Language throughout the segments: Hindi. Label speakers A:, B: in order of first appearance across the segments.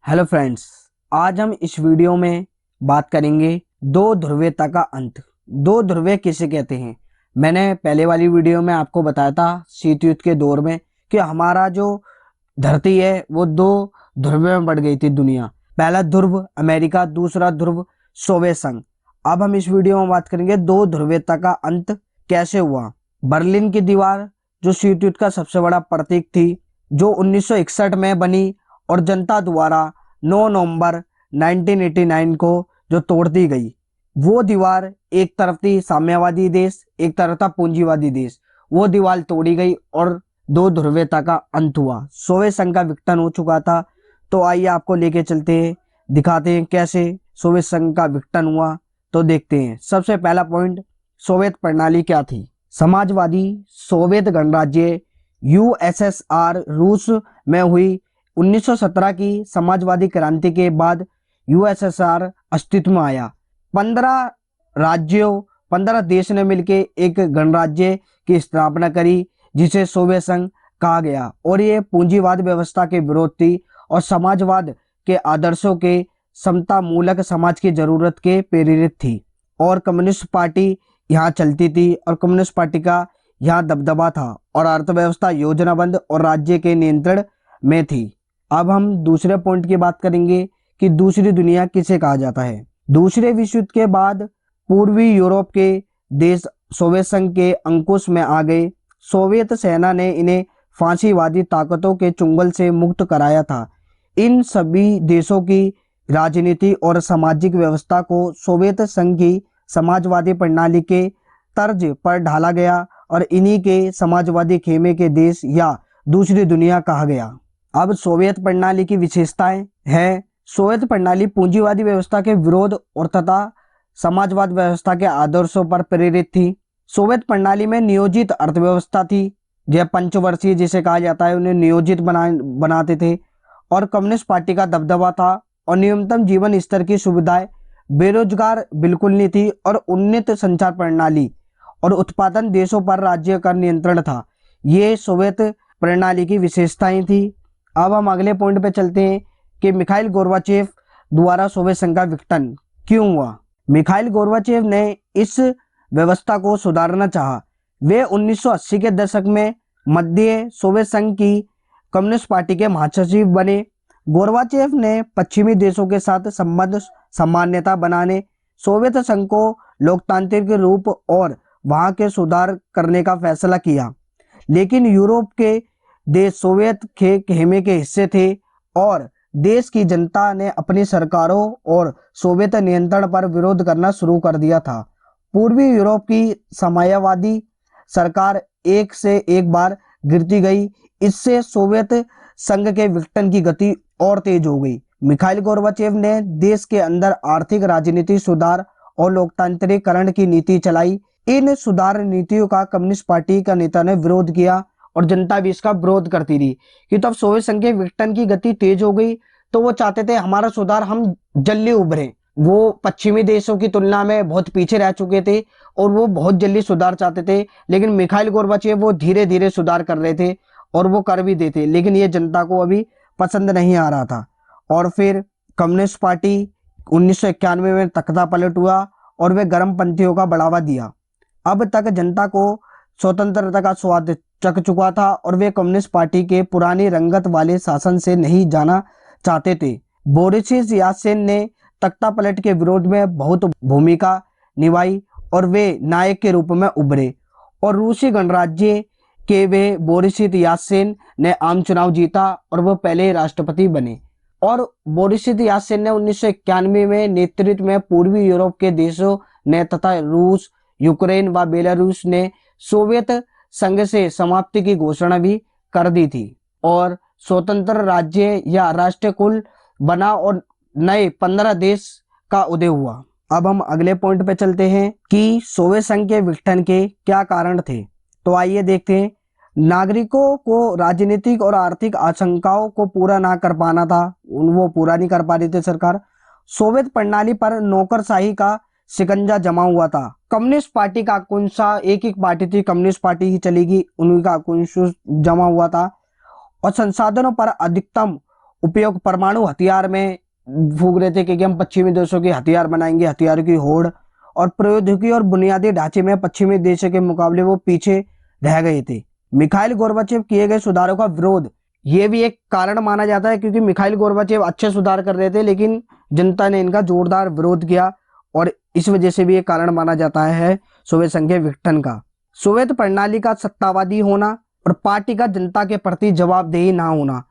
A: हेलो फ्रेंड्स, आज हम इस वीडियो में बात करेंगे दो ध्रुवीयता का अंत। दो ध्रुवीय किसे कहते हैं? मैंने पहले वाली वीडियो में आपको बताया था शीत युद्ध के दौर में कि हमारा जो धरती है वो दो ध्रुव में बढ़ गई थी दुनिया। पहला ध्रुव अमेरिका, दूसरा ध्रुव सोवियत संघ। अब हम इस वीडियो में बात करेंगे दो ध्रुवीयता का अंत कैसे हुआ। बर्लिन की दीवार जो शीत युद्ध का सबसे बड़ा प्रतीक थी, जो 1961 में बनी और जनता द्वारा 9 नवंबर 1989 को जो तोड़ दी गई, वो दीवार एक तरफ थी साम्यवादी देश, एक तरफ था पूंजीवादी देश। वो दीवार तोड़ी गई और दो ध्रुवीयता का अंत हुआ। सोवियत संघ का विघटन हो चुका था। तो आइए आपको लेके चलते हैं, दिखाते हैं कैसे सोवियत संघ का विघटन हुआ। तो देखते हैं। सबसे पहला पॉइंट, सोवियत प्रणाली क्या थी? समाजवादी सोवियत गणराज्य यूएसएसआर रूस में हुई 1917 की समाजवादी क्रांति के बाद यूएसएसआर अस्तित्व में आया। 15 देश ने मिलकर एक गणराज्य की स्थापना करी जिसे सोवियत संघ कहा गया, और ये पूंजीवाद व्यवस्था के विरोध थी और समाजवाद के आदर्शों के समता मूलक समाज की जरूरत के प्रेरित थी। और कम्युनिस्ट पार्टी यहाँ चलती थी और कम्युनिस्ट पार्टी का यहाँ दबदबा था और अर्थव्यवस्था योजनाबद्ध और राज्य के नियंत्रण में थी। अब हम दूसरे पॉइंट की बात करेंगे कि दूसरी दुनिया किसे कहा जाता है। दूसरे विश्व युद्ध के बाद पूर्वी यूरोप के देश सोवियत संघ के अंकुश में आ गए। सोवियत सेना ने इन्हें फांसीवादी ताकतों के चुंगल से मुक्त कराया था। इन सभी देशों की राजनीति और सामाजिक व्यवस्था को सोवियत संघ की समाजवादी प्रणाली के तर्ज पर ढाला गया और इन्हीं के समाजवादी खेमे के देश या दूसरी दुनिया कहा गया। अब सोवियत प्रणाली की विशेषताएं हैं। सोवियत प्रणाली पूंजीवादी व्यवस्था के विरोध और तथा समाजवाद व्यवस्था के आदर्शों पर प्रेरित थी। सोवियत प्रणाली में नियोजित अर्थव्यवस्था थी, यह पंचवर्षीय जिसे कहा जाता है, उन्हें नियोजित बनाते थे। और कम्युनिस्ट पार्टी का दबदबा था और न्यूनतम जीवन स्तर की सुविधाएं, बेरोजगार बिल्कुल नहीं थी और उन्नत संचार प्रणाली और उत्पादन देशों पर राज्य का नियंत्रण था। ये सोवियत प्रणाली की विशेषताएं थी। अब हम अगले पॉइंट पे चलते हैं कि मिखाइल गोर्बाचेव द्वारा सोवियत संघ का विघटन क्यों हुआ। मिखाइल गोर्बाचेव ने इस व्यवस्था को सुधारना चाहा। वे 1980 के दशक में मध्य सोवियत संघ की कम्युनिस्ट पार्टी के महासचिव बने। गोर्बाचेव ने पश्चिमी देशों के साथ संबंध सामान्यता बनाने, सोवियत संघ को लोकतांत्रिक रूप और वहां के सुधार करने का फैसला किया। लेकिन यूरोप के देश सोवियत के खेमे के हिस्से थे और देश की जनता ने अपनी सरकारों और सोवियत नियंत्रण पर विरोध करना शुरू कर दिया था। पूर्वी यूरोप की साम्यवादी सरकार एक से एक बार गिरती गई। इससे सोवियत संघ के विघटन की गति और तेज हो गई। मिखाइल गोर्बाचेव ने देश के अंदर आर्थिक राजनीतिक सुधार और लोकतांत्रिकरण की नीति चलाई। इन सुधार नीतियों का कम्युनिस्ट पार्टी का नेता ने विरोध किया और जनता भी इसका विरोध करती रही कि तब सोवियत संघ के विघटन की गति तेज हो गई। तो वो चाहते थे हमारा सुधार हम जल्दी उभरे। वो पश्चिमी देशों की तुलना में बहुत पीछे रह चुके थे और वो बहुत जल्दी सुधार चाहते थे। लेकिन मिखाइल गोर्बाचेव वो धीरे धीरे सुधार कर रहे थे और वो कर भी देते, लेकिन ये जनता को अभी पसंद नहीं आ रहा था। और फिर कम्युनिस्ट पार्टी 1991 में तख्ता पलट हुआ और वे गर्मपंथियों का बढ़ावा दिया। अब तक जनता को स्वतंत्रता का स्वाद चख चुका था और वे कम्युनिस्ट पार्टी के पुरानी रंगत वाले शासन से नहीं जाना चाहते थे। बोरिस याल्त्सिन ने तख्ता पलट के विरोध में बहुत भूमिका निभाई और वे नायक के रूप में उभरे। और रूसी गणराज्य के वे बोरिस याल्त्सिन ने आम चुनाव जीता और वह पहले राष्ट्रपति बने। और बोरिस याल्त्सिन ने 1991 में नेतृत्व में पूर्वी यूरोप के देशों ने तथा रूस, यूक्रेन व बेलारूस ने सोवियत संघ से समाप्ति की घोषणा भी कर दी थी और स्वतंत्र राज्य या राष्ट्र कुल बना और नए 15 देश का उदय हुआ। अब हम अगले पॉइंट पे चलते हैं कि सोवियत संघ के विघटन के क्या कारण थे। तो आइए देखते हैं। नागरिकों को राजनीतिक और आर्थिक आशंकाओं को पूरा ना कर पाना था, वो पूरा नहीं कर पा रही थी सरकार। सोवियत प्रणाली पर नौकरशाही का शिकंजा जमा हुआ था। कम्युनिस्ट पार्टी का आकांक्षा, एक ही पार्टी थी, कम्युनिस्ट पार्टी ही चलेगी, उन्हीं का आकांक्षा जमा हुआ था। और संसाधनों पर अधिकतम उपयोग परमाणु हथियार में फूंक रहे थे कि हम पश्चिमी देशों के हथियार बनाएंगे, हथियारों की होड़, और प्रौद्योगिकी और बुनियादी ढांचे में पश्चिमी देशों के मुकाबले वो पीछे रह गए थे। मिखाइल गोर्बाचेव किए गए सुधारों का विरोध, ये भी एक कारण माना जाता है, क्योंकि मिखाइल गोर्बाचेव अच्छे सुधार कर रहे थे लेकिन जनता ने इनका जोरदार विरोध किया, और इस वजह से भी एक कारण माना जाता है सोवियत संघ के विघटन का। सोवियत प्रणाली का सत्तावादी होना और पार्टी का जनता के प्रति जवाबदेही ना होना।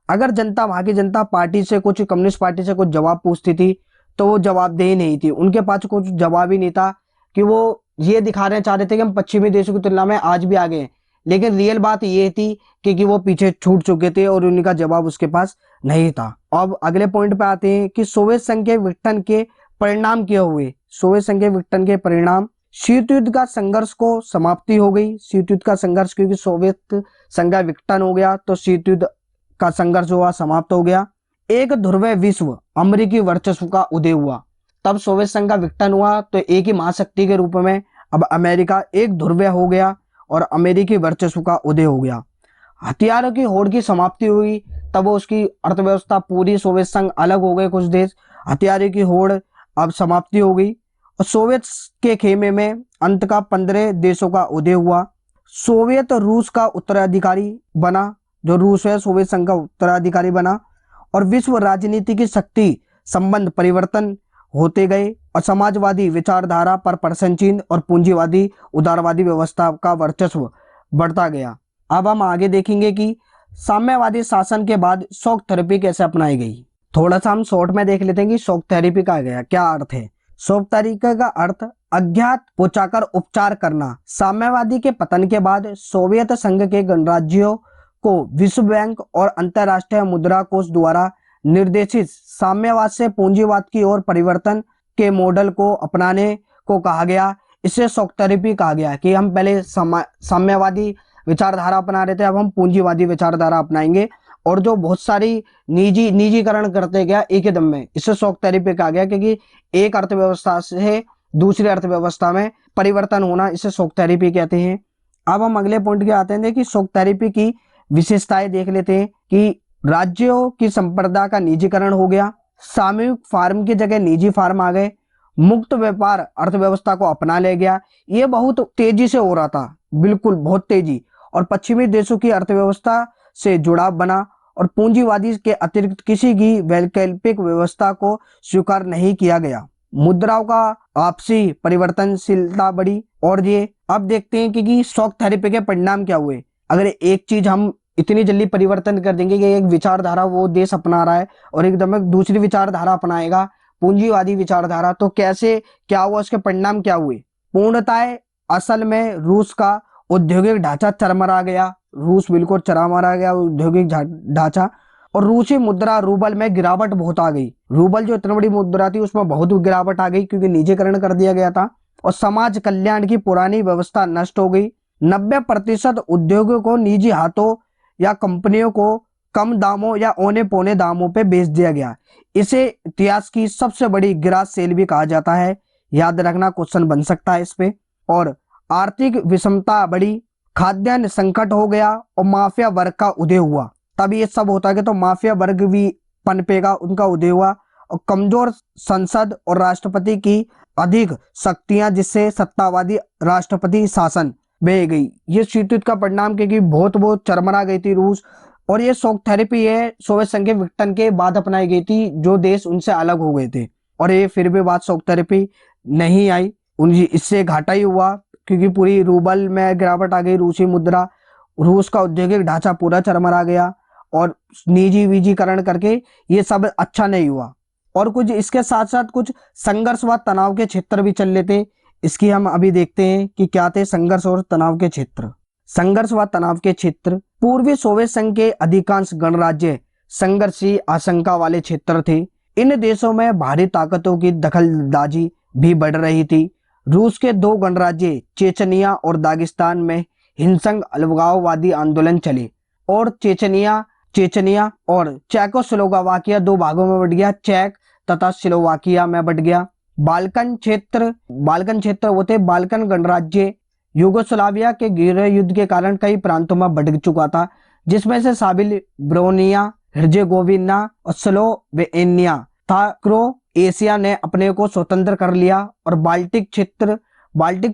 A: अगर जनता, वहां की जनता पार्टी से कुछ, कम्युनिस्ट पार्टी से कुछ जवाब पूछती थी तो वो जवाबदेही नहीं थी, उनके पास कुछ जवाब ही नहीं था, कि वो ये दिखाना चाह रहे थे कि हम पश्चिमी देशों की तुलना में आज भी आगे हैं, लेकिन रियल बात ये थी कि वो पीछे छूट चुके थे और उनका जवाब उसके पास नहीं था। अब अगले पॉइंट पे आते हैं कि सोवियत संघ के विघटन के परिणाम क्या हुए। सोवियत संघ के विघटन के परिणाम, शीत युद्ध का संघर्ष को समाप्ति हो गई। शीत युद्ध का संघर्ष, क्योंकि सोवियत संघ का विघटन हो गया तो शीत युद्ध का संघर्ष हुआ, समाप्त हो गया। एक ध्रुवीय विश्व, अमेरिकी वर्चस्व का उदय हुआ। तब सोवियत संघ का विघटन हुआ तो एक ही महाशक्ति के रूप में अब अमेरिका एक ध्रुवीय हो गया और अमेरिकी वर्चस्व का उदय हो गया। हथियारों की होड़ की समाप्ति हुई, तब उसकी अर्थव्यवस्था पूरी, सोवियत संघ अलग हो गए कुछ देश, हथियारों की होड़ अब समाप्ति हो गई और सोवियत के खेमे में अंत का 15 देशों का उदय हुआ। सोवियत रूस का उत्तराधिकारी बना, जो रूस है सोवियत संघ का उत्तराधिकारी बना, और विश्व राजनीति की शक्ति संबंध परिवर्तन होते गए और समाजवादी विचारधारा पर प्रशंसित और पूंजीवादी उदारवादी व्यवस्था का वर्चस्व बढ़ता गया। अब हम आगे देखेंगे कि साम्यवादी शासन के बाद शॉक थेरेपी कैसे अपनाई गई। थोड़ा सा हम शॉर्ट में देख लेते हैं कि शॉक थेरेपी का गया क्या अर्थ है। शॉक थेरेपी का अर्थ अज्ञात पहुंचाकर उपचार करना। साम्यवादी के पतन के बाद सोवियत संघ के गणराज्यों को विश्व बैंक और अंतर्राष्ट्रीय मुद्रा कोष द्वारा निर्देशित साम्यवाद से पूंजीवाद की ओर परिवर्तन के मॉडल को अपनाने को कहा गया। इसे शॉक थेरेपी कहा गया कि हम पहले साम्यवादी विचारधारा अपना रहे थे, अब हम पूंजीवादी विचारधारा अपनाएंगे, और जो बहुत सारी निजीकरण करते गया एक ही दम में, इसे शॉक थेरेपी कहा गया, क्योंकि एक अर्थव्यवस्था से दूसरी अर्थव्यवस्था में परिवर्तन होना, इसे शॉक थेरेपी कहते हैं। अब हम अगले पॉइंट के आते हैं कि शॉक थेरेपी की विशेषताएं देख लेते हैं कि राज्यों की संप्रदा का निजीकरण हो गया, सामूहिक फार्म की जगह निजी फार्म आ गए, मुक्त व्यापार अर्थव्यवस्था को अपना ले गया। ये बहुत तेजी से हो रहा था, बिल्कुल बहुत तेजी, और पश्चिमी देशों की अर्थव्यवस्था से जुड़ाव बना और पूंजीवादी के अतिरिक्त किसी की वैकल्पिक व्यवस्था को स्वीकार नहीं किया गया। मुद्राओं का आपसी परिवर्तनशीलता बढ़ी। और ये अब देखते हैं कि शॉक थेरेपी के परिणाम क्या हुए। अगर एक चीज हम इतनी जल्दी परिवर्तन कर देंगे कि एक विचारधारा वो देश अपना रहा है और एकदम दूसरी विचारधारा अपनाएगा, पूंजीवादी विचारधारा, तो कैसे क्या हुआ, उसके परिणाम क्या हुए। पूर्णतः असल में रूस का औद्योगिक ढांचा चरमरा गया, रूस बिल्कुल चरमरा गया औद्योगिक ढांचा, और रूसी मुद्रा रूबल में गिरावट बहुत आ गई। रूबल जो इतनी बड़ी मुद्रा थी उसमें बहुत गिरावट आ गई, क्योंकि निजीकरण कर दिया गया था, और समाज कल्याण की पुरानी व्यवस्था नष्ट हो गई। 90% उद्योगों को निजी हाथों या कंपनियों को कम दामों या औने पौने दामों पे बेच दिया गया। इसे इतिहास की सबसे बड़ी गिराज सेल भी कहा जाता है, याद रखना, क्वेश्चन बन सकता है इस पे। और आर्थिक विषमता बढ़ी, खाद्यान्न संकट हो गया और माफिया वर्ग का उदय हुआ। तब ये सब होता है तो माफिया वर्ग भी पनपेगा, उनका उदय हुआ, और कमजोर संसद और राष्ट्रपति की अधिक शक्तियां, जिससे सत्तावादी राष्ट्रपति शासन बह गई। ये शीत युद्ध का परिणाम, क्योंकि बहुत चरमरा गई थी रूस। और ये शॉक थेरेपी है सोवियत संघ के विघटन के बाद अपनाई गई थी, जो देश उनसे अलग हो गए थे, और ये फिर भी बात शॉक थेरेपी नहीं आई, उनकी इससे घाटा ही हुआ, क्योंकि पूरी रूबल में गिरावट आ गई, रूसी मुद्रा, रूस का औद्योगिक ढांचा पूरा चरमरा गया, और निजीकरण करके ये सब अच्छा नहीं हुआ। और कुछ इसके साथ साथ कुछ संघर्ष व तनाव के क्षेत्र भी चल लेते, इसकी हम अभी देखते हैं कि क्या थे संघर्ष और तनाव के क्षेत्र। संघर्ष व तनाव के क्षेत्र, पूर्वी सोवियत संघ के अधिकांश गणराज्य संघर्ष की आशंका वाले क्षेत्र थे। इन देशों में भारी ताकतों की दखलंदाजी भी बढ़ रही थी। रूस के 2 गणराज्य चेचनिया और दागिस्तान में हिंसक अलगाववादी आंदोलन चले, और चेचनिया और चेकोस्लोवाकिया 2 भागों में बट गया, चेक तथा स्लोवाकिया में बट गया। बाल्कन क्षेत्र होते बाल्कन गणराज्य यूगोस्लाविया के गृह युद्ध के कारण कई प्रांतों में बढ़ चुका था, जिसमें से साबिल ब्रोनिया हर्जेगोविना और स्लोवेनिया था। क्रोएशिया ने अपने को स्वतंत्र कर लिया और बाल्टिक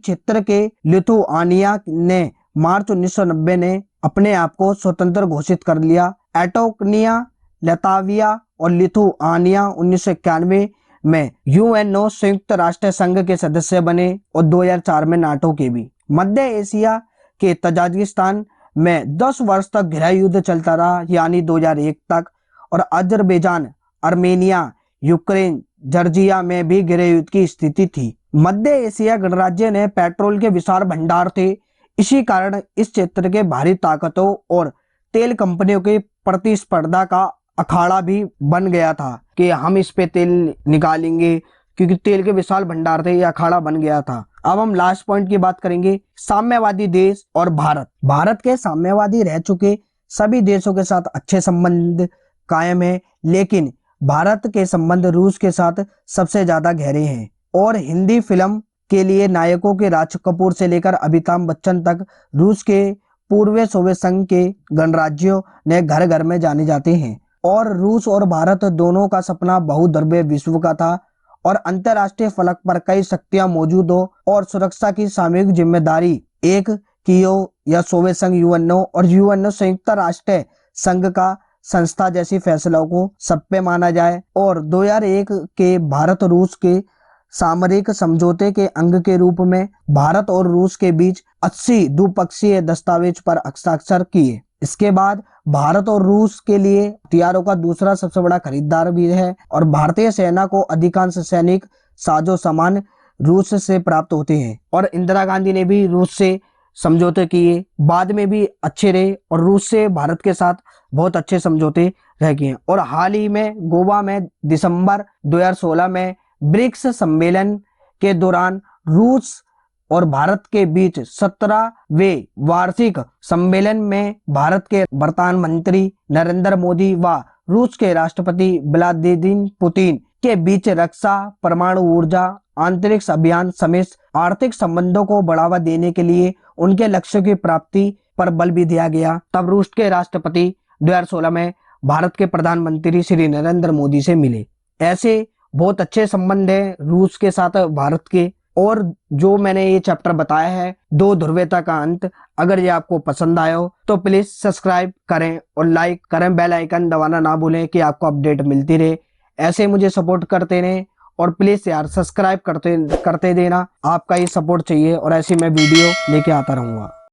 A: क्षेत्र के लिथुआनिया ने मार्च 1990 ने अपने आप को स्वतंत्र घोषित कर लिया। एस्टोनिया, लताविया और लिथुआनिया 1991 में यूएनओ संयुक्त राष्ट्र संघ के सदस्य बने और 2004 में नाटो के भी। मध्य एशिया के तजाकिस्तान में 10 वर्ष तक गृह युद्ध चलता रहा, यानी 2001 तक, और अजरबैजान, आर्मेनिया, यूक्रेन, जॉर्जिया में भी गृह युद्ध की स्थिति थी। मध्य एशिया गणराज्य ने पेट्रोल के विशाल भंडार थे। इसी कारण इस क्षेत्र के भारी ताकतों और तेल कंपनियों की प्रतिस्पर्धा का अखाड़ा भी बन गया था कि हम इस पे तेल निकालेंगे, क्योंकि तेल के विशाल भंडार थे। यह अखाड़ा बन गया था। अब हम लास्ट पॉइंट की बात करेंगे, साम्यवादी देश और भारत। भारत के साम्यवादी रह चुके सभी देशों के साथ अच्छे संबंध कायम है, लेकिन भारत के संबंध रूस के साथ सबसे ज्यादा गहरे हैं। और हिंदी फिल्म के लिए नायकों के राज कपूर से लेकर अमिताभ बच्चन तक रूस के पूर्व सोवियत संघ के गणराज्यों ने घर घर में जाने जाते हैं। और रूस और भारत दोनों का सपना बहुधर्वीय विश्व का था, और अंतरराष्ट्रीय फलक पर कई शक्तियां मौजूद हो और सुरक्षा की सामूहिक जिम्मेदारी एक की हो, या सोवियत संघ, यूएनओ और यूएनओ संयुक्त राष्ट्र संघ का संस्था जैसी फैसलों को सब पे माना जाए। और 2001 के भारत रूस के सामरिक समझौते के अंग के रूप में भारत और रूस के बीच 80 द्विपक्षीय दस्तावेज पर हस्ताक्षर किए। इसके बाद भारत और रूस के लिए हथियारों का दूसरा सबसे बड़ा खरीदार भी है, और भारतीय सेना को अधिकांश सैनिक साजो सामान रूस से प्राप्त होते हैं। और इंदिरा गांधी ने भी रूस से समझौते किए, बाद में भी अच्छे रहे, और रूस से भारत के साथ बहुत अच्छे समझौते रह गए। और हाल ही में गोवा में दिसंबर 2016 में ब्रिक्स सम्मेलन के दौरान रूस और भारत के बीच 17वें वार्षिक सम्मेलन में भारत के प्रधानमंत्री नरेंद्र मोदी व रूस के राष्ट्रपति व्लादिमीर पुतिन के बीच रक्षा, परमाणु ऊर्जा, अंतरिक्ष अभियान समेत आर्थिक संबंधों को बढ़ावा देने के लिए उनके लक्ष्यों की प्राप्ति पर बल भी दिया गया। तब रूस के राष्ट्रपति 2016 में भारत के प्रधानमंत्री श्री नरेंद्र मोदी से मिले। ऐसे बहुत अच्छे संबंध है रूस के साथ भारत के। और जो मैंने ये चैप्टर बताया है, दो ध्रुवीयता का अंत, अगर ये आपको पसंद आया हो तो प्लीज सब्सक्राइब करें और लाइक करें, बेल आइकन दबाना ना भूलें कि आपको अपडेट मिलती रहे। ऐसे मुझे सपोर्ट करते रहें, और प्लीज यार सब्सक्राइब करते देना, आपका ये सपोर्ट चाहिए, और ऐसी मैं वीडियो लेके आता रहूंगा।